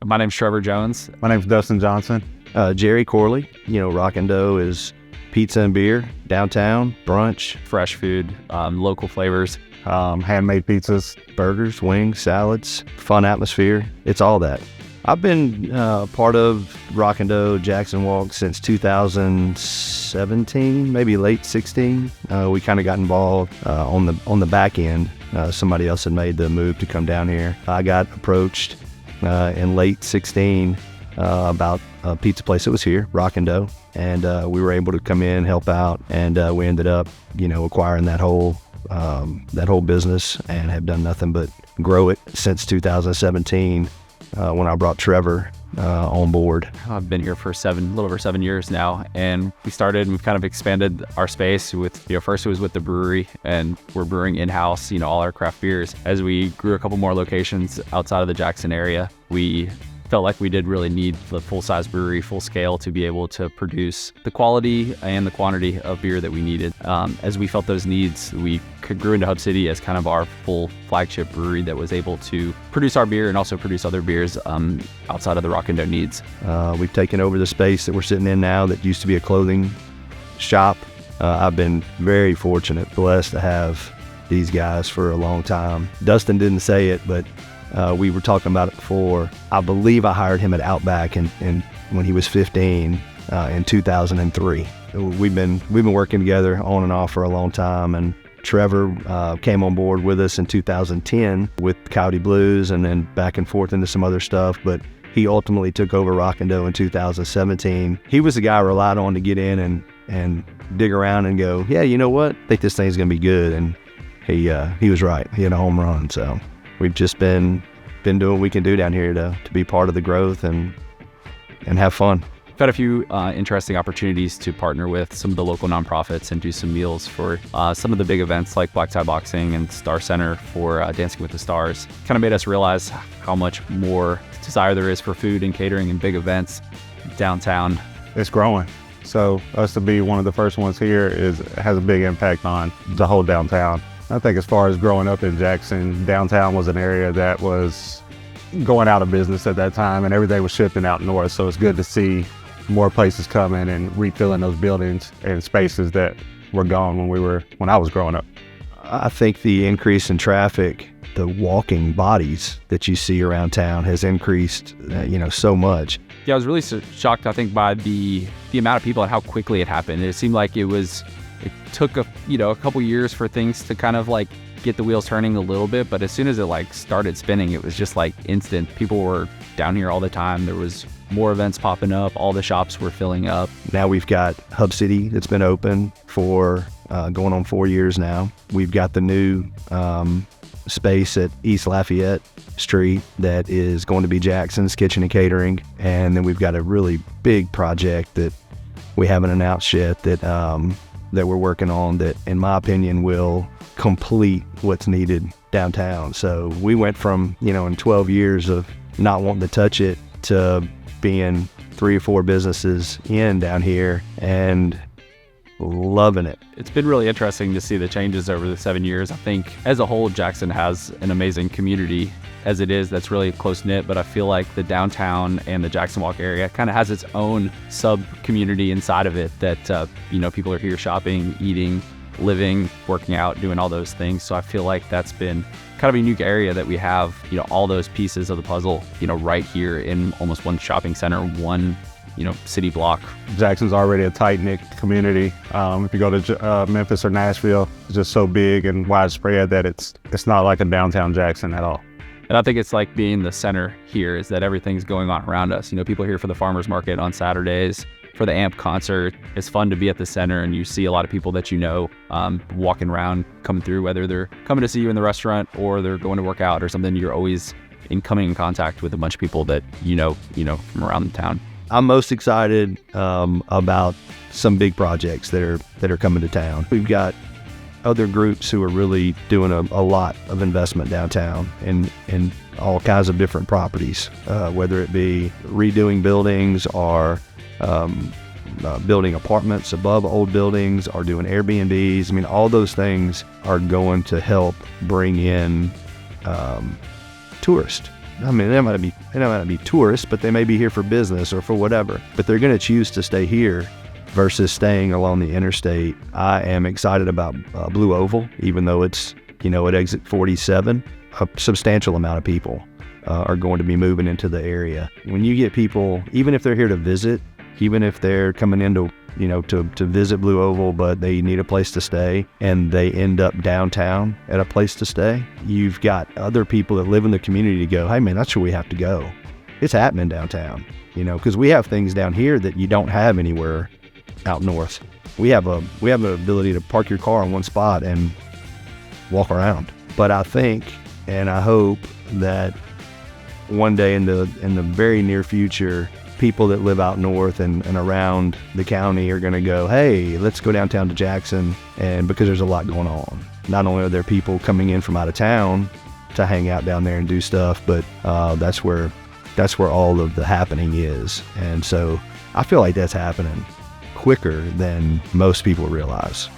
My name's Trevor Jones. My name's Dustin Johnson. Jerri Corley. Rock and Dough is pizza and beer, downtown, brunch, Fresh food, local flavors. Handmade pizzas. burgers, wings, salads, fun atmosphere. It's all that. I've been part of Rock and Dough Jackson Walk since 2017, maybe late 16. We kind of got involved on the back end. Somebody else had made the move to come down here. I got approached in late 16 about a pizza place that was here, Rock and Dough, and we were able to come in, help out, and we ended up, acquiring that whole business and have done nothing but grow it since 2017 when I brought Trevor on board. I've been here for a little over 7 years now, and we've kind of expanded our space with, first it was with the brewery, and we're brewing in-house, all our craft beers. As we grew a couple more locations outside of the Jackson area, we felt like we did really need the full-size brewery, full scale, to be able to produce the quality and the quantity of beer that we needed. As we felt those needs, we grew into Hub City as kind of our full flagship brewery that was able to produce our beer and also produce other beers outside of the Rock and Dough needs. We've taken over the space that we're sitting in now that used to be a clothing shop. I've been very fortunate, blessed to have these guys for a long time. Dustin didn't say it, but we were talking about it before. I believe I hired him at Outback when he was 15 in 2003. We've been working together on and off for a long time, and Trevor came on board with us in 2010 with Coyote Blues, and then back and forth into some other stuff, but he ultimately took over Rock and Dough in 2017. He was the guy I relied on to get in and dig around and go, yeah, you know what? I think this thing's gonna be good, and he was right. He had a home run, so we've just been doing what we can do down here to be part of the growth and have fun. We've had a few interesting opportunities to partner with some of the local nonprofits and do some meals for some of the big events like Black Tie Boxing and Star Center for Dancing with the Stars. Kind of made us realize how much more desire there is for food and catering and big events downtown. It's growing. So us to be one of the first ones here has a big impact on the whole downtown. I think as far as growing up in Jackson, downtown was an area that was going out of business at that time, and everything was shifting out north. So it's good to see more places coming and refilling those buildings and spaces that were gone when I was growing up. I think the increase in traffic, the walking bodies that you see around town has increased, so much. Yeah, I was really shocked, I think, by the amount of people and how quickly it happened. It seemed like it took a couple years for things to kind of like get the wheels turning a little bit, but as soon as it started spinning, it was just like instant. People were down here all the time. There was more events popping up. All the shops were filling up. Now we've got Hub City that's been open for going on 4 years now. We've got the new space at East Lafayette Street that is going to be Jackson's Kitchen and Catering, and then we've got a really big project that we haven't announced yet that we're working on that, in my opinion, will complete what's needed downtown. So we went from, in 12 years of not wanting to touch it to being 3 or 4 businesses in down here and loving it. It's been really interesting to see the changes over the 7 years. I think as a whole, Jackson has an amazing community as it is that's really close-knit, but I feel like the downtown and the Jackson Walk area kind of has its own sub-community inside of it that, people are here shopping, eating, living, working out, doing all those things. So I feel like that's been kind of a unique area that we have, all those pieces of the puzzle, right here in almost one shopping center, one city block. Jackson's already a tight-knit community. If you go to Memphis or Nashville, it's just so big and widespread that it's not like a downtown Jackson at all. And I think it's like being the center here is that everything's going on around us. People here for the farmers market on Saturdays, for the AMP concert. It's fun to be at the center, and you see a lot of people that walking around, coming through, whether they're coming to see you in the restaurant or they're going to work out or something. You're always coming in contact with a bunch of people that from around the town. I'm most excited about some big projects that are coming to town. We've got other groups who are really doing a lot of investment downtown in all kinds of different properties, whether it be redoing buildings or building apartments above old buildings or doing Airbnbs. I mean, all those things are going to help bring in tourists I mean, they might not be tourists, but they may be here for business or for whatever. But they're going to choose to stay here versus staying along the interstate. I am excited about Blue Oval, even though it's, at exit 47. A substantial amount of people are going to be moving into the area. When you get people, even if they're here to visit, even if they're coming into to visit Blue Oval, but they need a place to stay and they end up downtown at a place to stay, you've got other people that live in the community to go, hey man, that's where we have to go. It's happening downtown, because we have things down here that you don't have anywhere out north. We have an ability to park your car in one spot and walk around. But I think and I hope that one day in the very near future, people that live out north and around the county are going to go, hey, let's go downtown to Jackson, and because there's a lot going on. Not only are there people coming in from out of town to hang out down there and do stuff, but that's where all of the happening is. And so I feel like that's happening quicker than most people realize.